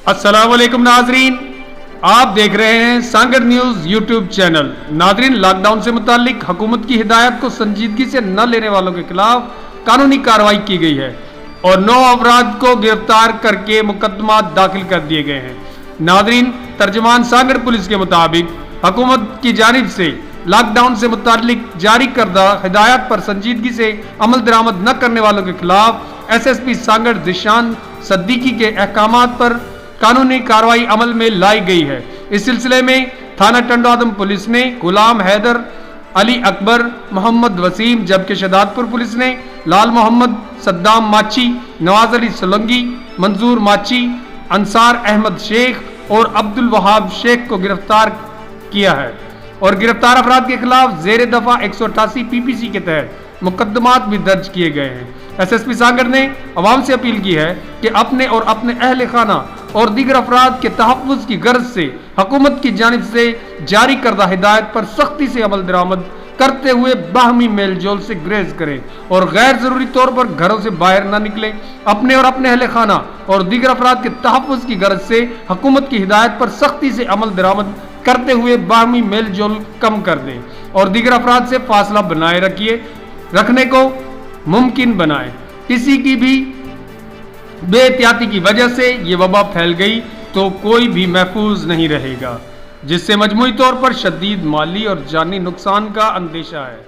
अस्सलाम वालेकुम नाजरीन, आप देख रहे हैं सांगड़ न्यूज यूट्यूब चैनल। नाजरीन, लॉकडाउन से मुतालिक हुकूमत की हिदायत को संजीदगी से न लेने वालों के खिलाफ कानूनी कार्रवाई की गई है और 9 अफराद को गिरफ्तार करके मुकदमा दाखिल कर दिए गए हैं। नाजरीन, तर्जमान सांगड़ पुलिस के मुताबिक हुकूमत की जानिब से लॉकडाउन से मुतालिक जारी करदा हिदायत पर संजीदगी से अमल दरामद न करने वालों के खिलाफ SSP सांगड़ जिशान सद्दीकी के अहकामात पर कानूनी कार्रवाई अमल में लाई गई है। इस सिलसिले में थाना टंडोआदम पुलिस ने गुलाम हैदर, अली अकबर, मोहम्मद वसीम, जबकि शहदादपुर पुलिस ने लाल मोहम्मद, सद्दाम माची, नवाज अली सोलंगी, मंजूर माची, अंसार अहमद शेख और अब्दुल वहाब शेख को गिरफ्तार किया है और गिरफ्तार अफराद के खिलाफ जेर दफा 188 PPC के तहत मुकदमात भी दर्ज किए गए हैं। SSP सांगड़ ने अवाम से अपील की है कि अपने और अपने अहल खाना और दीगर अफराद के तहफ़्फ़ुज़ की गर्ज से हुकूमत की जानिब से जारी करदा हिदायत पर सख्ती से अमल दरामद करते हुए बाहमी मेल जोल से गुरेज करें और गैर जरूरी तौर पर घरों से बाहर न निकलें। अपने और अपने अहल खाना और दीगर अफराद के तहफ़्फ़ुज़ की गर्ज से हुकूमत की हिदायत पर सख्ती से अमल दरामद करते हुए बाहमी मेल जोल कम कर दें और दीगर अफराद से फासला बनाए रखने को मुमकिन बनाएं। किसी की भी बेएहतियाती की वजह से ये वबा फैल गई तो कोई भी महफूज नहीं रहेगा, जिससे मजमूई तौर पर शदीद माली और जानी नुकसान का अंदेशा है।